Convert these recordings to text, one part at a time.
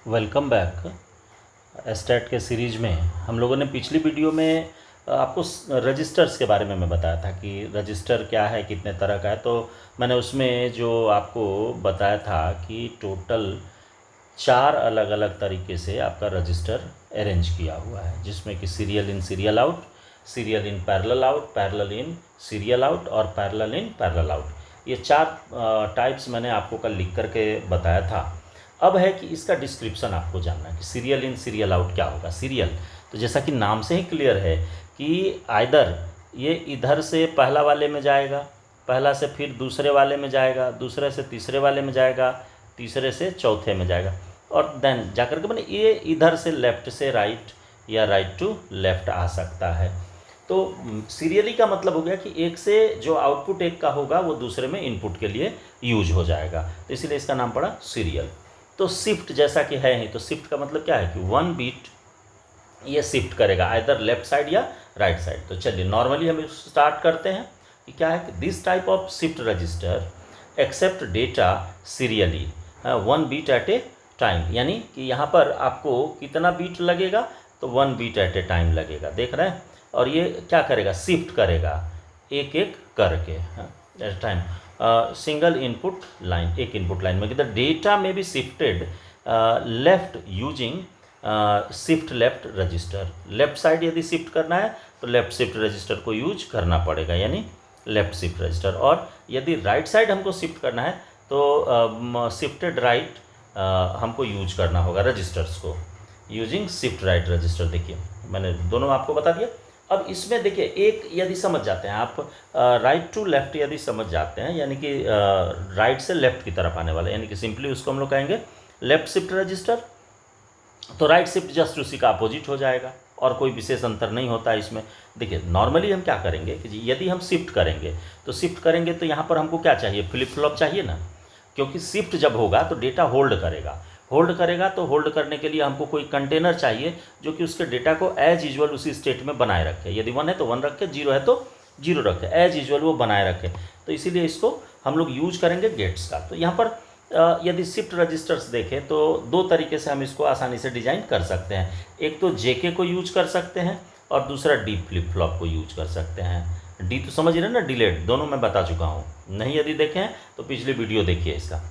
Welcome back. Estate के series में हम लोगों ने पिछली वीडियो में आपको रजिस्टर्स के बारे में मैं बताया था कि रजिस्टर क्या है, कितने तरह का है। तो मैंने उसमें जो आपको बताया था कि टोटल 4 अलग अलग तरीके से आपका रजिस्टर अरेंज किया हुआ है, जिसमें कि serial in serial out, serial in parallel out, parallel in serial out और पैरेलल इन पैरेलल आउट। ये 4 टाइप्स मैंने आपको कल लिख करके बताया था। अब है कि इसका डिस्क्रिप्शन आपको जानना है कि सीरियल इन सीरियल आउट क्या होगा। सीरियल तो जैसा कि नाम से ही क्लियर है कि आइदर ये इधर से पहला वाले में जाएगा, पहला से फिर दूसरे वाले में जाएगा, दूसरे से तीसरे वाले में जाएगा, तीसरे से चौथे में जाएगा, और देन जाकर के मैंने ये इधर से लेफ़्ट से राइट या राइट टू लेफ़्ट आ सकता है। तो सीरियली का मतलब हो गया कि एक से जो आउटपुट एक का होगा वो दूसरे में इनपुट के लिए यूज हो जाएगा, तो इसीलिए इसका नाम पड़ा सीरियल। तो शिफ्ट जैसा कि है ही, तो शिफ्ट का मतलब क्या है कि 1 बीट ये शिफ्ट करेगा आइदर लेफ्ट साइड या राइट साइड। तो चलिए नॉर्मली हम स्टार्ट करते हैं कि क्या है कि this type of shift register accept data serially 1 bit at a time, यानी कि यहाँ पर आपको कितना बीट लगेगा, तो 1 बीट एट ए टाइम लगेगा, देख रहे हैं। और ये क्या करेगा, शिफ्ट करेगा एक एक करके at time, single input line, एक इनपुट लाइन में कि the data may be shifted left using shift left register. Left side यदि शिफ्ट करना है तो लेफ्ट शिफ्ट रजिस्टर को यूज करना पड़ेगा, यानी लेफ्ट शिफ्ट रजिस्टर। और यदि राइट साइड हमको शिफ्ट करना है तो शिफ्टेड राइट हमको यूज करना होगा रजिस्टर्स को, यूजिंग शिफ्ट राइट रजिस्टर। देखिए मैंने दोनों आपको बता दिया। अब इसमें देखिए एक यदि समझ जाते हैं आप, राइट टू लेफ्ट यदि समझ जाते हैं, यानी कि राइट से लेफ्ट की तरफ आने वाला, यानी कि सिंपली उसको हम लोग कहेंगे लेफ्ट शिफ्ट रजिस्टर। तो राइट शिफ्ट जस्ट उसी का अपोजिट हो जाएगा और कोई विशेष अंतर नहीं होता है इसमें। देखिए नॉर्मली हम क्या करेंगे कि यदि हम शिफ्ट करेंगे तो यहाँ पर हमको क्या चाहिए, फ्लिप फ्लॉप चाहिए ना, क्योंकि शिफ्ट जब होगा तो डेटा होल्ड करेगा तो होल्ड करने के लिए हमको कोई कंटेनर चाहिए जो कि उसके डेटा को एज यूजुअल उसी स्टेट में बनाए रखे। यदि 1 है तो 1 रखे, 0 है तो 0 रखे, एज यूजुअल वो बनाए रखे। तो इसीलिए इसको हम लोग यूज करेंगे गेट्स का। तो यहाँ पर यदि शिफ्ट रजिस्टर्स देखें तो 2 तरीके से हम इसको आसानी से डिजाइन कर सकते हैं। एक तो जेके को यूज कर सकते हैं और दूसरा डी फ्लिप फ्लॉप को यूज कर सकते हैं। डी तो समझ रहे हैं ना, डिलेड, दोनों मैं बता चुका हूँ। नहीं यदि देखें तो पिछली वीडियो देखिए इसका।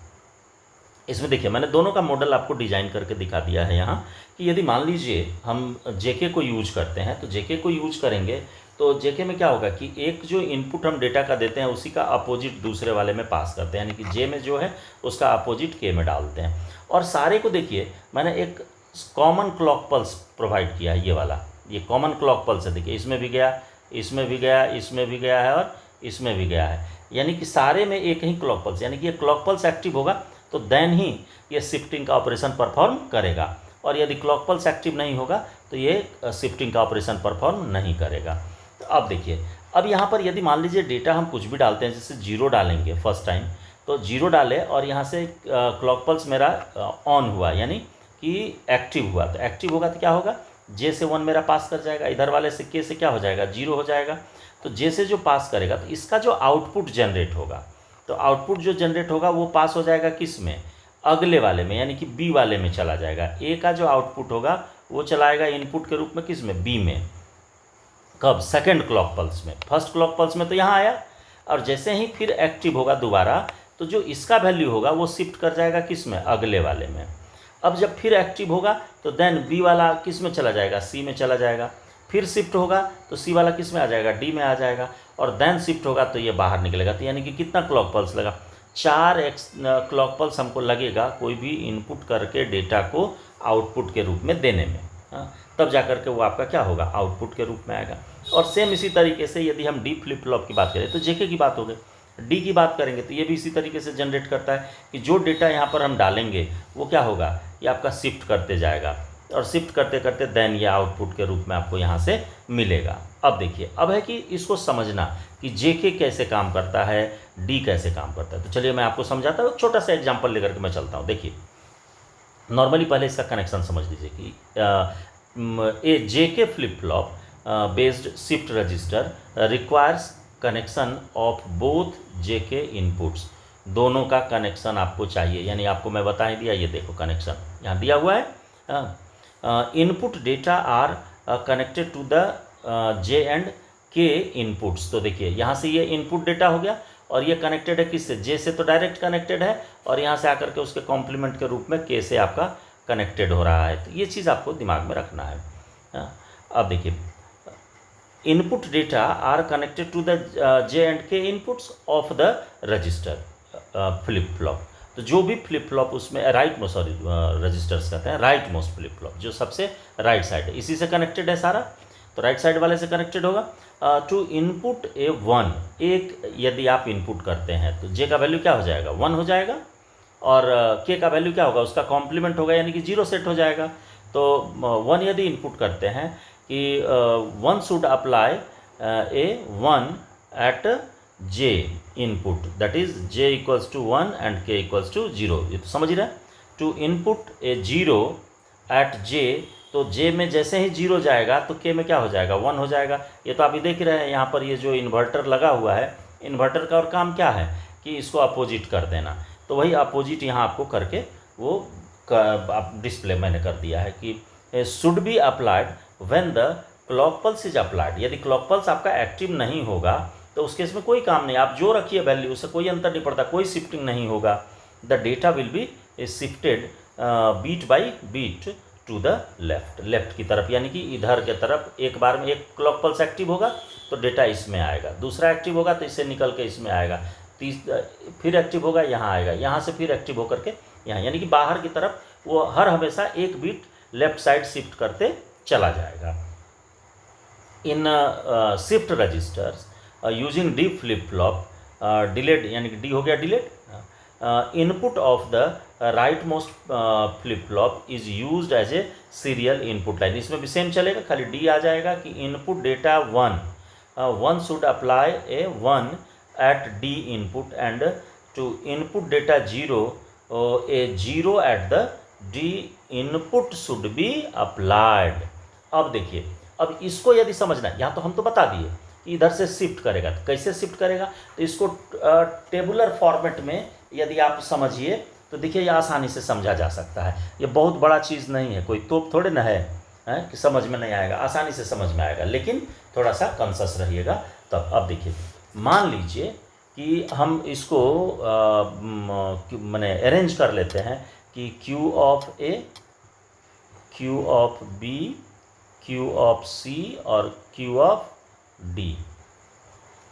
इसमें देखिए मैंने दोनों का मॉडल आपको डिजाइन करके दिखा दिया है यहाँ कि यदि मान लीजिए हम जेके को यूज करते हैं, तो जेके को यूज करेंगे तो जेके में क्या होगा कि एक जो इनपुट हम डेटा का देते हैं उसी का अपोजिट दूसरे वाले में पास करते हैं, यानी कि जे में जो है उसका अपोजिट के में डालते हैं। और सारे को देखिए मैंने एक कॉमन क्लॉक पल्स प्रोवाइड किया है, ये वाला, ये कॉमन क्लॉक पल्स है। देखिए इसमें भी गया, इसमें भी गया, इसमें भी गया है और इसमें भी गया है, यानी कि सारे में एक ही क्लॉक पल्स, यानी कि ये क्लॉक पल्स एक्टिव होगा तो देन ही ये शिफ्टिंग का ऑपरेशन परफॉर्म करेगा, और यदि क्लॉक पल्स एक्टिव नहीं होगा तो ये शिफ्टिंग का ऑपरेशन परफॉर्म नहीं करेगा। तो अब देखिए, अब यहाँ पर यदि मान लीजिए डेटा हम कुछ भी डालते हैं, जैसे 0 डालेंगे फर्स्ट टाइम, तो 0 डाले और यहाँ से क्लॉक पल्स मेरा ऑन हुआ, यानी कि एक्टिव हुआ। तो एक्टिव होगा तो क्या होगा, जे से 1 मेरा पास कर जाएगा, इधर वाले से के से क्या हो जाएगा, 0 हो जाएगा। तो जे से जो पास करेगा तो इसका जो आउटपुट जनरेट होगा, तो आउटपुट जो जनरेट होगा वो पास हो जाएगा किस में, अगले वाले में, यानी कि बी वाले में चला जाएगा। ए का जो आउटपुट होगा वो चलाएगा इनपुट के रूप में किस में, बी में। कब, सेकंड क्लॉक पल्स में। फर्स्ट क्लॉक पल्स में तो यहाँ आया, और जैसे ही फिर एक्टिव होगा दोबारा तो जो इसका वैल्यू होगा वो शिफ्ट कर जाएगा किस में, अगले वाले में। अब जब फिर एक्टिव होगा तो देन बी वाला किस में चला जाएगा, सी में चला जाएगा। फिर शिफ्ट होगा तो सी वाला किस में आ जाएगा, डी में आ जाएगा। और देन शिफ्ट होगा तो ये बाहर निकलेगा। तो यानी कि कितना क्लॉक पल्स लगा, 4 क्लॉक पल्स हमको लगेगा कोई भी इनपुट करके डेटा को आउटपुट के रूप में देने में। हाँ, तब जा कर के वो आपका क्या होगा, आउटपुट के रूप में आएगा। और सेम इसी तरीके से यदि हम डी फ्लिप फ्लॉप की बात करें तो जेके की बात हो गई। डी की बात करेंगे तो ये भी इसी तरीके से जनरेट करता है कि जो डेटा यहाँ पर हम डालेंगे वो क्या होगा, ये आपका शिफ्ट करते जाएगा, और शिफ्ट करते करते देन ये आउटपुट के रूप में आपको यहाँ से मिलेगा। अब देखिए, अब है कि इसको समझना कि जेके कैसे काम करता है, डी कैसे काम करता है। तो चलिए मैं आपको समझाता हूँ, छोटा सा एग्जांपल लेकर के मैं चलता हूँ। देखिए नॉर्मली पहले इसका कनेक्शन समझ लीजिए कि a JK flip flop based shift register requires connection of both JK inputs दोनों का कनेक्शन आपको चाहिए, यानी आपको मैं बता ही दिया, ये देखो कनेक्शन यहाँ दिया हुआ है। Input data are connected to the J and K inputs. तो देखिए यहाँ से ये इनपुट डेटा हो गया और ये कनेक्टेड है किससे, जे से तो डायरेक्ट कनेक्टेड है, और यहाँ से आकर के उसके कॉम्प्लीमेंट के रूप में के से आपका कनेक्टेड हो रहा है। तो ये चीज़ आपको दिमाग में रखना है। अब देखिए input data are connected to the J and K inputs of the register flip flop. तो जो भी फ्लिप फ्लॉप उसमें राइट मोस्ट, सॉरी रजिस्टर्स कहते हैं राइट मोस्ट फ्लिप फ्लॉप, जो सबसे राइट साइड है, इसी से कनेक्टेड है सारा, तो राइट साइड वाले से कनेक्टेड होगा। टू इनपुट ए वन, एक यदि आप इनपुट करते हैं तो जे का वैल्यू क्या हो जाएगा, 1 हो जाएगा, और के का वैल्यू क्या होगा, उसका कॉम्प्लीमेंट होगा, यानी कि 0 सेट हो जाएगा। तो 1 यदि इनपुट करते हैं कि 1 should apply a 1 at J input, that is J equals to 1 and K equals to 0, ये तो समझ रहे हैं। To input a 0 at J, तो जे में जैसे ही 0 जाएगा तो के में क्या हो जाएगा, 1 हो जाएगा। ये तो आप ही देख रहे हैं यहाँ पर ये जो इन्वर्टर लगा हुआ है, इन्वर्टर का और काम क्या है कि इसको अपोजिट कर देना। तो वही अपोजिट यहाँ आपको करके वो आप डिस्प्ले मैंने कर दिया है कि should be applied when the clock pulse is applied. यदि क्लॉक पल्स आपका एक्टिव नहीं होगा तो उस केस में कोई काम नहीं, आप जो रखिए वैल्यू उससे कोई अंतर नहीं पड़ता, कोई शिफ्टिंग नहीं होगा। The data will be shifted bit by bit to the left, left की तरफ, यानी कि इधर के तरफ। एक बार में एक क्लॉक पल्स एक्टिव होगा तो डेटा इसमें आएगा, दूसरा एक्टिव होगा तो इससे निकल के इसमें आएगा, फिर एक्टिव होगा यहाँ आएगा, यहाँ से फिर एक्टिव होकर के यहाँ, यानी कि बाहर की तरफ वो हर हमेशा एक बीट लेफ्ट साइड शिफ्ट करते चला जाएगा। In shift registers using D flip flop, delayed यानी कि डी हो गया delayed, input of the right most flip flop is used as a serial input line. इसमें भी सेम चलेगा, खाली डी आ जाएगा कि input data 1 should apply a 1 at D input and to input data 0 a 0 at the D input should be applied. अब देखिए, अब इसको यदि समझना है, यहाँ तो हम तो बता दिए कि इधर से शिफ्ट करेगा, तो कैसे शिफ्ट करेगा, तो इसको टेबुलर फॉर्मेट में यदि आप समझिए तो देखिए ये आसानी से समझा जा सकता है। ये बहुत बड़ा चीज़ नहीं है, कोई तोप थोड़े ना है कि समझ में नहीं आएगा, आसानी से समझ में आएगा, लेकिन थोड़ा सा कॉन्शियस रहिएगा तब। अब देखिए, मान लीजिए कि हम इसको मैंने अरेंज कर लेते हैं कि Q of A, Q of B, Q of C और Q ऑफ D।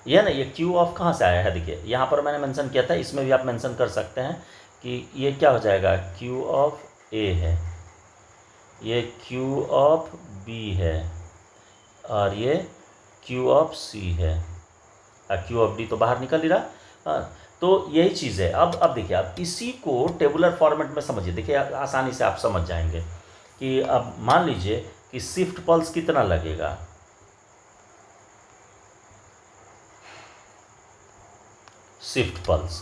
यह ना, ये Q ऑफ कहाँ से आया है, देखिए यहाँ पर मैंने मेंशन किया था, इसमें भी आप मेंशन कर सकते हैं कि ये क्या हो जाएगा, Q ऑफ A है, ये Q ऑफ B है, और ये Q ऑफ C है, और Q ऑफ D तो बाहर निकल ही रहा। तो यही चीज़ है। अब देखिए, आप इसी को टेबुलर फॉर्मेट में समझिए, देखिए आसानी से आप समझ जाएंगे कि अब मान लीजिए कि शिफ्ट पल्स कितना लगेगा, शिफ्ट पल्स।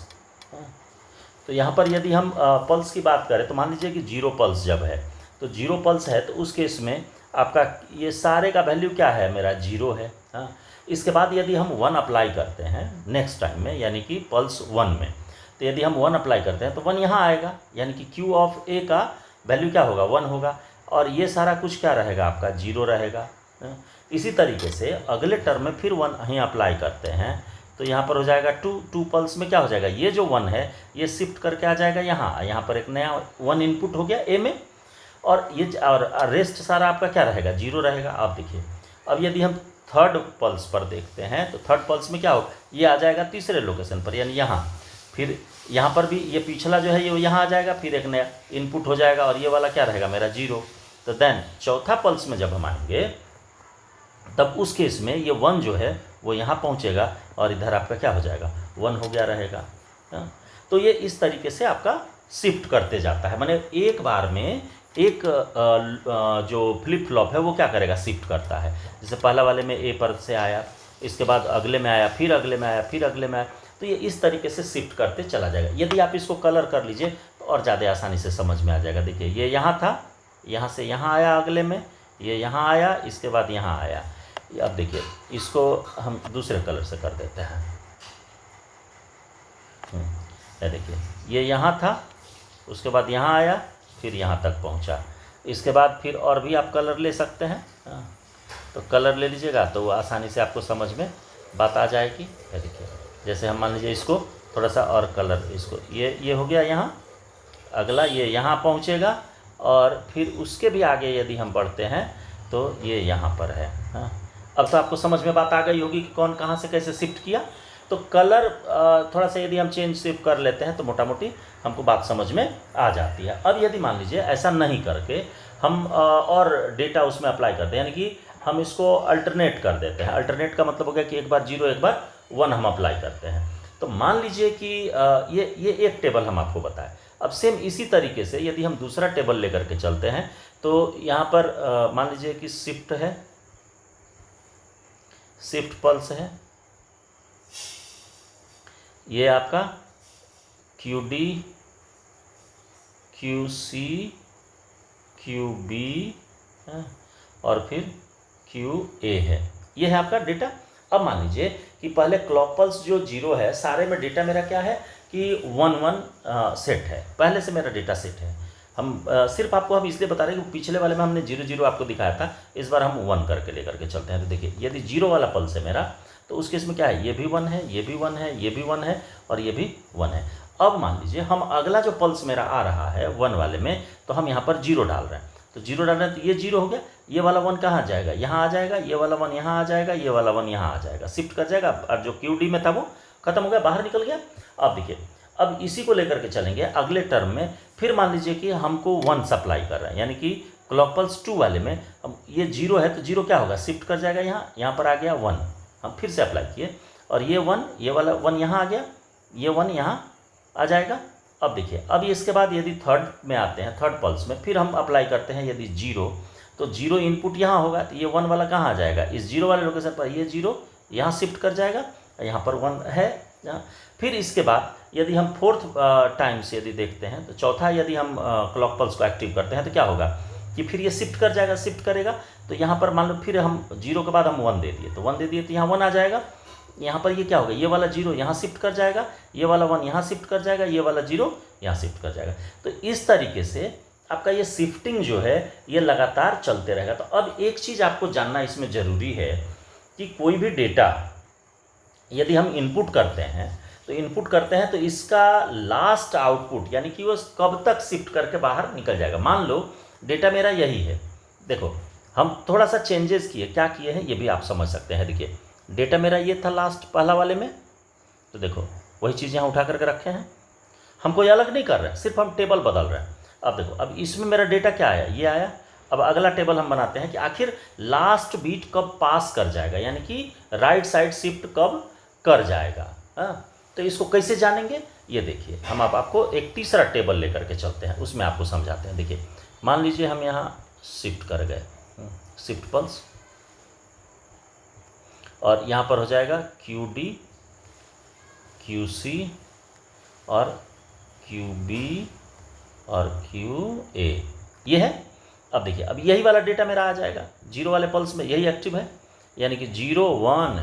तो यहाँ पर यदि हम पल्स की बात करें तो मान लीजिए कि 0 पल्स जब है, तो 0 पल्स है तो उस केस में आपका ये सारे का वैल्यू क्या है, मेरा 0 है। हाँ, इसके बाद यदि हम 1 अप्लाई करते हैं नेक्स्ट टाइम में, यानी कि पल्स 1 में, तो यदि हम 1 अप्लाई करते हैं तो 1 यहाँ आएगा, यानी कि Q ऑफ A का वैल्यू क्या होगा, 1 होगा, और ये सारा कुछ क्या रहेगा आपका, 0 रहेगा। इसी तरीके से अगले टर्म में फिर 1 यहाँ अप्लाई करते हैं तो यहाँ पर हो जाएगा 2 पल्स में क्या हो जाएगा, ये जो 1 है ये शिफ्ट करके आ जाएगा यहाँ पर एक नया 1 इनपुट हो गया A में, और ये और रेस्ट सारा आपका क्या रहेगा, 0 रहेगा। आप देखिए, अब यदि हम थर्ड पल्स पर देखते हैं तो थर्ड पल्स में क्या होगा, ये आ जाएगा तीसरे लोकेशन पर, यानी यहाँ, फिर यहाँ पर भी ये पिछला जो है ये यहाँ आ जाएगा, फिर एक नया इनपुट हो जाएगा, और ये वाला क्या रहेगा मेरा 0। तो देन चौथा पल्स में जब हम आएंगे तब उस केस में ये 1 जो है वो यहाँ पहुँचेगा, और इधर आपका क्या हो जाएगा, 1 हो गया रहेगा। तो ये इस तरीके से आपका शिफ्ट करते जाता है, माने एक बार में एक जो फ्लिप फ्लॉप है वो क्या करेगा, शिफ्ट करता है। जैसे पहला वाले में A पर से आया, इसके बाद अगले में आया, फिर अगले में आया, फिर अगले में आया, तो ये इस तरीके से शिफ्ट करते चला जाएगा। यदि आप इसको कलर कर लीजिए तो और ज़्यादा आसानी से समझ में आ जाएगा। देखिए, ये यहाँ था, यहाँ से यहाँ आया अगले में, ये यहाँ आया, इसके बाद यहाँ आया। अब देखिए, इसको हम दूसरे कलर से कर देते हैं। ये देखिए ये यहाँ था, उसके बाद यहाँ आया, फिर यहाँ तक पहुँचा। इसके बाद फिर और भी आप कलर ले सकते हैं। हाँ, तो कलर ले लीजिएगा तो वो आसानी से आपको समझ में बात आ जाएगी। ये देखिए जैसे हम मान लीजिए इसको थोड़ा सा और कलर, इसको ये हो गया यहाँ, अगला ये यहाँ पहुँचेगा और फिर उसके भी आगे यदि हम बढ़ते हैं तो ये यहाँ पर है। हाँ, अब तो आपको समझ में बात आ गई होगी कि कौन कहाँ से कैसे शिफ्ट किया। तो कलर थोड़ा सा यदि हम चेंज शिफ्ट कर लेते हैं तो मोटा मोटी हमको बात समझ में आ जाती है। अब यदि मान लीजिए ऐसा नहीं करके हम और डेटा उसमें अप्लाई करते हैं, यानी कि हम इसको अल्टरनेट कर देते हैं। अल्टरनेट का मतलब हो गया कि एक बार 0 एक बार 1 हम अप्लाई करते हैं। तो मान लीजिए कि ये एक टेबल हम आपको बताएं। अब सेम इसी तरीके से यदि हम दूसरा टेबल लेकर के चलते हैं तो यहाँ पर मान लीजिए कि शिफ्ट है, शिफ्ट पल्स है, ये आपका QD, QC, QB और फिर QA है। ये है आपका डेटा। अब मान लीजिए कि पहले क्लॉक पल्स जो 0 है, सारे में डेटा मेरा क्या है कि 1 सेट है, पहले से मेरा डेटा सेट है। हम सिर्फ आपको हम इसलिए बता रहे हैं कि पिछले वाले में हमने 0 आपको दिखाया था, इस बार हम 1 करके लेकर के चलते हैं। तो देखिए यदि 0 वाला पल्स है मेरा तो उस केस में क्या है, ये भी 1 है, ये भी 1 है, ये भी 1 है और ये भी 1 है। अब मान लीजिए हम अगला जो पल्स मेरा आ रहा है 1 वाले में, तो हम यहाँ पर 0 डाल रहे हैं। तो 0 डाल रहे हैं तो ये 0 हो गया, ये वाला 1 कहाँ जाएगा, यहाँ आ जाएगा, ये वाला 1 यहाँ आ जाएगा, ये वाला 1 यहाँ आ जाएगा, शिफ्ट कर जाएगा। और जो QD में था वो खत्म हो गया, बाहर निकल गया। अब देखिए अब इसी को लेकर के चलेंगे अगले टर्म में। फिर मान लीजिए कि हमको 1 सप्लाई कर रहे हैं, यानी कि क्लॉक पल्स 2 वाले में अब ये 0 है तो 0 क्या होगा, शिफ्ट कर जाएगा यहाँ पर आ गया 1, हम फिर से अप्लाई किए और ये 1, ये वाला 1 यहाँ आ गया, ये 1 यहाँ आ जाएगा। अब देखिए अब इसके बाद यदि थर्ड में आते हैं, थर्ड पल्स में फिर हम अप्लाई करते हैं यदि 0, तो 0 इनपुट यहाँ होगा तो ये 1 वाला कहाँ आ जाएगा, इस 0 वाले लोकेशन पर ये 0 यहाँ शिफ्ट कर जाएगा, यहाँ पर 1 है यहाँ। फिर इसके बाद यदि हम फोर्थ टाइम से यदि देखते हैं तो चौथा यदि हम क्लॉक पल्स को एक्टिव करते हैं तो क्या होगा कि फिर ये शिफ्ट कर जाएगा, शिफ्ट करेगा। तो यहाँ पर मान लो फिर हम 0 के बाद हम 1 दे दिए, तो 1 दे दिए तो यहाँ 1 आ जाएगा। यहाँ पर ये क्या होगा, ये वाला 0 यहाँ शिफ्ट कर जाएगा, ये वाला 1 यहाँ शिफ्ट कर जाएगा, ये वाला 0 यहाँ शिफ्ट कर जाएगा। तो इस तरीके से आपका ये शिफ्टिंग जो है ये लगातार चलते रहेगा। तो अब एक चीज़ आपको जानना इसमें ज़रूरी है कि कोई भी डेटा यदि हम इनपुट करते हैं तो इसका लास्ट आउटपुट यानी कि वो कब तक शिफ्ट करके बाहर निकल जाएगा। मान लो डेटा मेरा यही है, देखो हम थोड़ा सा चेंजेस किए, क्या किए हैं ये भी आप समझ सकते हैं। देखिए डेटा मेरा ये था लास्ट पहला वाले में, तो देखो वही चीज़ यहाँ उठा करके रखे हैं, हम कोई अलग नहीं कर रहे हैं, सिर्फ हम टेबल बदल रहे हैं। अब देखो अब इसमें मेरा डेटा क्या आया, ये आया। अब अगला टेबल हम बनाते हैं कि आखिर लास्ट बीट कब पास कर जाएगा, यानी कि राइट साइड शिफ्ट कब कर जाएगा। हाँ, तो इसको कैसे जानेंगे ये देखिए, हम आपको एक तीसरा टेबल लेकर के चलते हैं, उसमें आपको समझाते हैं। देखिए मान लीजिए हम यहाँ शिफ्ट कर गए, शिफ्ट पल्स, और यहाँ पर हो जाएगा QD, QC और QB और QA, ये है। अब देखिए अब यही वाला डेटा मेरा आ जाएगा 0 वाले पल्स में, यही एक्टिव है, यानी कि 0 1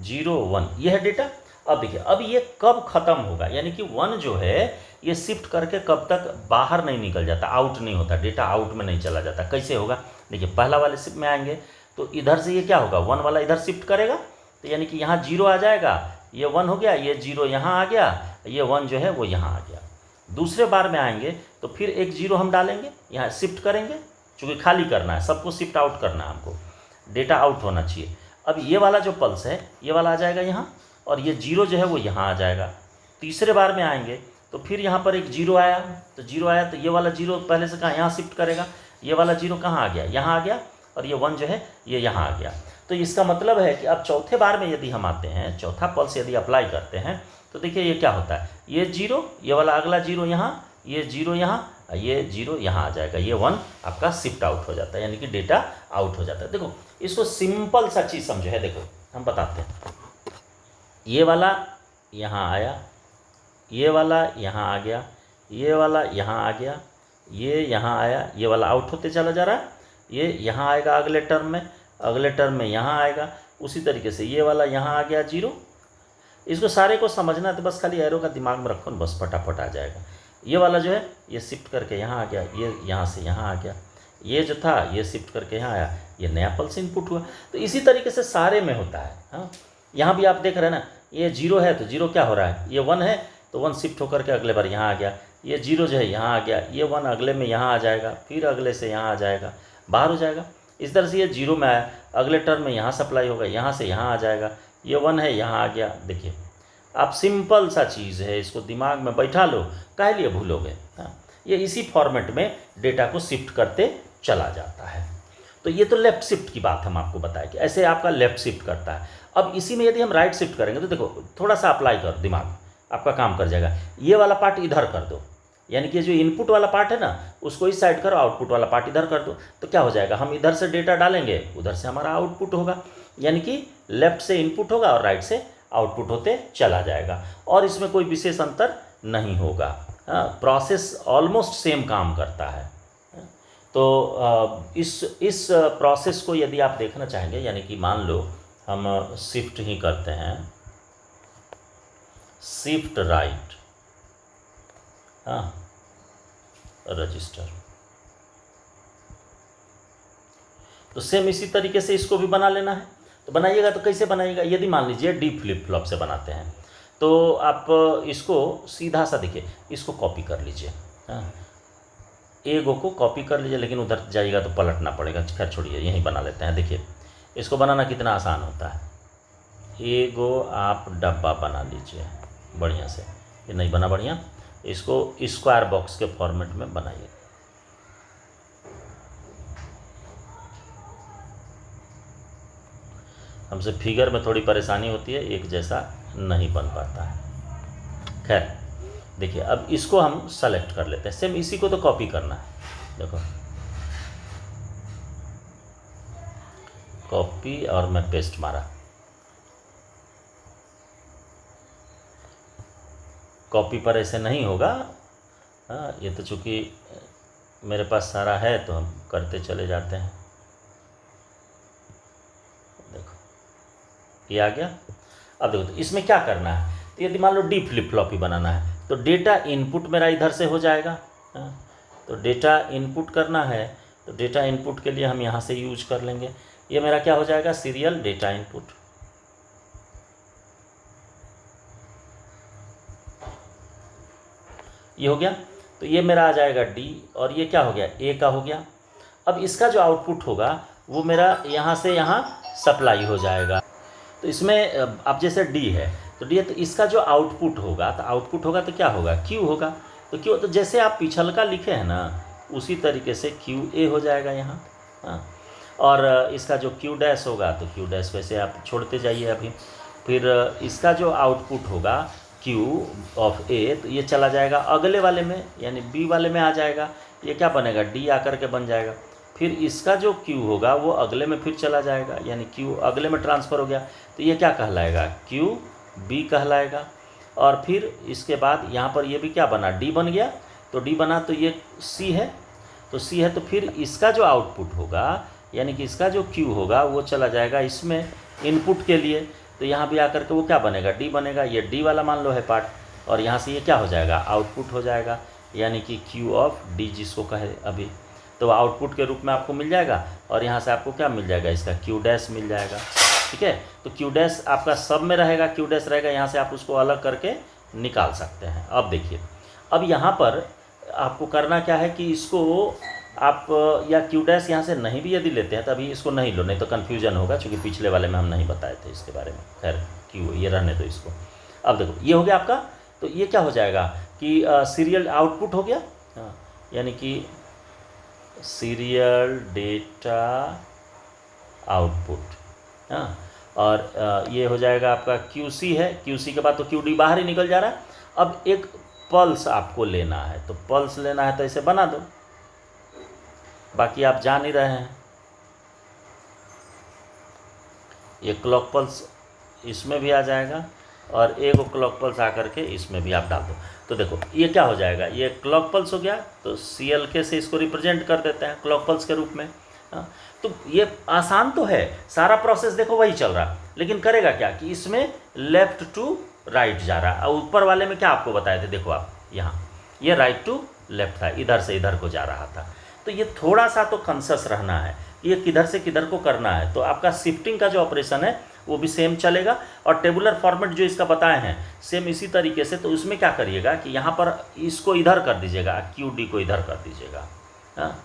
0 1 ये है डेटा। अब देखिए अब ये कब ख़त्म होगा, यानी कि 1 जो है ये शिफ्ट करके कब तक बाहर नहीं निकल जाता, आउट नहीं होता, डेटा आउट में नहीं चला जाता। कैसे होगा, देखिए पहला वाले शिफ्ट में आएंगे तो इधर से ये क्या होगा, 1 वाला इधर शिफ्ट करेगा, तो यानी कि यहाँ 0 आ जाएगा, ये 1 हो गया, ये 0 यहाँ आ गया, ये 1 जो है वो यहाँ आ गया। दूसरे बार में आएंगे तो फिर एक 0 हम डालेंगे, यहाँ शिफ्ट करेंगे, चूँकि खाली करना है, सबको शिफ्ट आउट करना है हमको, डेटा आउट होना चाहिए। अब ये वाला जो पल्स है ये वाला आ जाएगा यहाँ, और ये 0 जो है वो यहाँ आ जाएगा। तीसरे बार में आएंगे तो फिर यहाँ पर एक 0 आया, तो 0 आया तो ये वाला 0 पहले से कहाँ यहाँ शिफ्ट करेगा, ये वाला 0 कहाँ आ गया, यहाँ आ गया, और ये 1 जो है ये यहाँ आ गया। तो इसका मतलब है कि अब चौथे बार में यदि हम आते हैं, चौथा पल्स यदि अप्लाई करते हैं तो देखिए ये क्या होता है, ये 0, ये वाला अगला 0 यहाँ, ये 0 यहाँ, ये 0 यहाँ आ जाएगा, ये 1 आपका शिफ्ट आउट हो जाता है, यानी कि डेटा आउट हो जाता है। देखो इसको सिंपल सा चीज़ समझो है, देखो हम बताते हैं, ये वाला यहाँ आया, ये वाला यहाँ आ गया, ये वाला यहाँ आ गया, ये यहाँ आया, ये वाला आउट होते चला जा रहा है, ये यहाँ आएगा अगले टर्म में यहाँ आएगा। उसी तरीके से ये वाला यहाँ आ गया 0, इसको सारे को समझना है तो बस खाली एरो का दिमाग में रखो, बस फटाफट आ जाएगा। ये वाला जो है ये शिफ्ट करके यहाँ आ गया, ये यहाँ से यहाँ आ गया, ये जो था ये शिफ्ट करके यहाँ आया, ये नया पल्स इनपुट हुआ। तो इसी तरीके से सारे में होता है। हाँ, यहाँ भी आप देख रहे हैं ना, ये 0 है तो 0 क्या हो रहा है, ये 1 है तो 1 शिफ्ट होकर के अगले बार यहाँ आ गया, ये 0 जो है यहाँ आ गया, ये 1 अगले में यहाँ आ जाएगा, फिर अगले से यहाँ आ जाएगा, बाहर हो जाएगा। इस तरह से ये 0 में आया, अगले टर्म में यहाँ सप्लाई होगा, यहाँ से यहाँ आ जाएगा, ये 1 है यहाँ आ गया। देखिए आप सिंपल सा चीज़ है, इसको दिमाग में बैठा लो, काहे लिए भूलोगे। हाँ, ये इसी फॉर्मेट में डेटा को शिफ्ट करते चला जाता है। तो ये तो लेफ़्ट शिफ्ट की बात हम आपको बताएं कि ऐसे आपका लेफ़्ट शिफ्ट करता है। अब इसी में यदि हम राइट शिफ्ट करेंगे तो देखो थोड़ा सा अप्लाई कर, दिमाग आपका काम कर जाएगा। ये वाला पार्ट इधर कर दो, यानी कि जो इनपुट वाला पार्ट है ना उसको इस साइड करो, आउटपुट वाला पार्ट इधर कर दो, तो क्या हो जाएगा, हम इधर से डेटा डालेंगे, उधर से हमारा आउटपुट होगा, यानी कि लेफ्ट से इनपुट होगा और राइट से आउटपुट होते चला जाएगा, और इसमें कोई विशेष अंतर नहीं होगा। प्रोसेस ऑलमोस्ट सेम काम करता है। तो इस प्रोसेस को यदि आप देखना चाहेंगे, यानी कि मान लो हम शिफ्ट ही करते हैं, शिफ्ट राइट, हाँ रजिस्टर, तो सेम इसी तरीके से इसको भी बना लेना है। तो बनाइएगा तो कैसे बनाइएगा, यदि मान लीजिए डी फ्लिप फ्लॉप से बनाते हैं तो आप इसको सीधा सा देखिए, इसको कॉपी कर लीजिए, हाँ एगो को कॉपी कर लीजिए, लेकिन उधर जाइएगा तो पलटना पड़ेगा, खैर छोड़िए यहीं बना लेते हैं। देखिए इसको बनाना कितना आसान होता है, एगो आप डब्बा बना लीजिए बढ़िया से, ये नहीं बना बढ़िया, इसको स्क्वायर बॉक्स के फॉर्मेट में बनाइए। हमसे फिगर में थोड़ी परेशानी होती है, एक जैसा नहीं बन पाता है। खैर देखिए अब इसको हम सेलेक्ट कर लेते हैं, सेम इसी को तो कॉपी करना है। देखो कॉपी और मैं पेस्ट मारा, कॉपी पर ऐसे नहीं होगा। हाँ ये तो चूँकि मेरे पास सारा है तो हम करते चले जाते हैं। देखो ये आ गया। अब देखो तो इसमें क्या करना है, तो यदि मान लो डी फ्लिप फ्लॉप ही बनाना है तो डेटा इनपुट मेरा इधर से हो जाएगा। हाँ, तो डेटा इनपुट करना है तो डेटा इनपुट के लिए हम यहाँ से यूज कर लेंगे, ये मेरा क्या हो जाएगा, सीरियल डेटा इनपुट। ये हो गया, तो ये मेरा आ जाएगा डी, और ये क्या हो गया, ए का हो गया। अब इसका जो आउटपुट होगा वो मेरा यहाँ से यहाँ सप्लाई हो जाएगा। तो इसमें अब जैसे डी है तो डी है, तो इसका जो आउटपुट होगा तो क्या होगा, क्यू होगा। तो क्यू, तो जैसे आप पिछल का लिखे हैं ना उसी तरीके से क्यू ए हो जाएगा यहाँ। हाँ, और इसका जो क्यू डैश होगा तो क्यू डैश वैसे आप छोड़ते जाइए अभी। फिर इसका जो आउटपुट होगा क्यू ऑफ ए, तो ये चला जाएगा अगले वाले में, यानी बी वाले में आ जाएगा, ये क्या बनेगा, डी आकर के बन जाएगा। फिर इसका जो क्यू होगा वो अगले में फिर चला जाएगा, यानी क्यू अगले में ट्रांसफ़र हो गया, तो ये क्या कहलाएगा, क्यू बी कहलाएगा। और फिर इसके बाद यहाँ पर ये भी क्या बना, डी बन गया, तो डी बना तो ये सी है, तो सी है, तो फिर इसका जो आउटपुट होगा यानी कि इसका जो क्यू होगा वो चला जाएगा इसमें इनपुट के लिए, तो यहाँ भी आकर के वो क्या बनेगा, डी बनेगा, ये डी वाला मान लो है पार्ट, और यहाँ से ये क्या हो जाएगा, आउटपुट हो जाएगा, यानी कि क्यू ऑफ डी जिसको कहे अभी, तो आउटपुट के रूप में आपको मिल जाएगा। और यहाँ से आपको क्या मिल जाएगा, इसका क्यू डैश मिल जाएगा। ठीक है, तो क्यू डैश आपका सब में रहेगा, क्यू डैश रहेगा, यहाँ से आप उसको अलग करके निकाल सकते हैं। अब देखिए, अब यहाँ पर आपको करना क्या है कि इसको आप या क्यू डैश यहाँ से नहीं भी यदि लेते हैं तभी इसको नहीं लो, नहीं तो कन्फ्यूजन होगा, क्योंकि पिछले वाले में हम नहीं बताए थे इसके बारे में। खैर क्यू ये रहने दो इसको। अब देखो ये हो गया आपका, तो ये क्या हो जाएगा कि सीरियल आउटपुट हो गया, यानी कि सीरियल डेटा आउटपुट। हाँ, और ये हो जाएगा आपका QC है, QC के बाद तो QD बाहर ही निकल जा रहा है। अब एक पल्स आपको लेना है, तो पल्स लेना है तो ऐसे बना दो, बाकी आप जान ही रहे हैं। ये क्लॉक पल्स इसमें भी आ जाएगा और एक क्लॉक पल्स आकर के इसमें भी आप डाल दो, तो देखो ये क्या हो जाएगा, ये क्लॉक पल्स हो गया, तो CLK से इसको रिप्रेजेंट कर देते हैं क्लॉक पल्स के रूप में। हाँ, तो ये आसान तो है, सारा प्रोसेस देखो वही चल रहा, लेकिन करेगा क्या कि इसमें लेफ्ट टू राइट जा रहा है। और ऊपर वाले में क्या आपको बताए थे, देखो आप यहाँ, ये राइट टू लेफ्ट था, इधर से इधर को जा रहा था। तो ये थोड़ा सा तो कॉन्शियस रहना है, ये किधर से किधर को करना है। तो आपका शिफ्टिंग का जो ऑपरेशन है वो भी सेम चलेगा, और टेबुलर फॉर्मेट जो इसका बताए हैं सेम इसी तरीके से। तो उसमें क्या करिएगा कि यहाँ पर इसको इधर कर दीजिएगा, क्यू डी को इधर कर दीजिएगा, हाँ,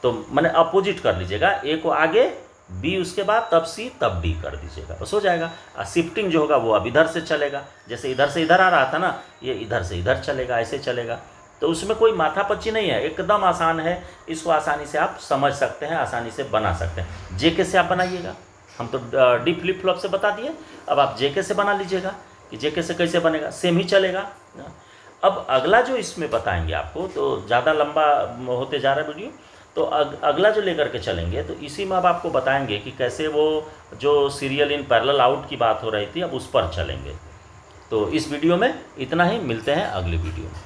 तो मैंने अपोजिट कर लीजिएगा, ए को आगे, बी उसके बाद, तब सी, तब डी कर दीजिएगा, बस हो जाएगा। और शिफ्टिंग जो होगा वो अब इधर से चलेगा, जैसे इधर से इधर आ रहा था ना, ये इधर से इधर चलेगा, ऐसे चलेगा। तो उसमें कोई माथापच्ची नहीं है, एकदम आसान है, इसको आसानी से आप समझ सकते हैं, आसानी से बना सकते हैं। जेके से आप बनाइएगा, हम तो डी फ्लिप फ्लॉप से बता दिए, अब आप जेके से बना लीजिएगा कि जेके से कैसे बनेगा, सेम ही चलेगा। अब अगला जो इसमें बताएंगे आपको, तो ज़्यादा लंबा होते जा रहा है वीडियो, तो अगला जो लेकर के चलेंगे, तो इसी में अब आपको बताएंगे कि कैसे वो जो सीरियल इन पैरेलल आउट की बात हो रही थी, अब उस पर चलेंगे। तो इस वीडियो में इतना ही, मिलते हैं अगले वीडियो में।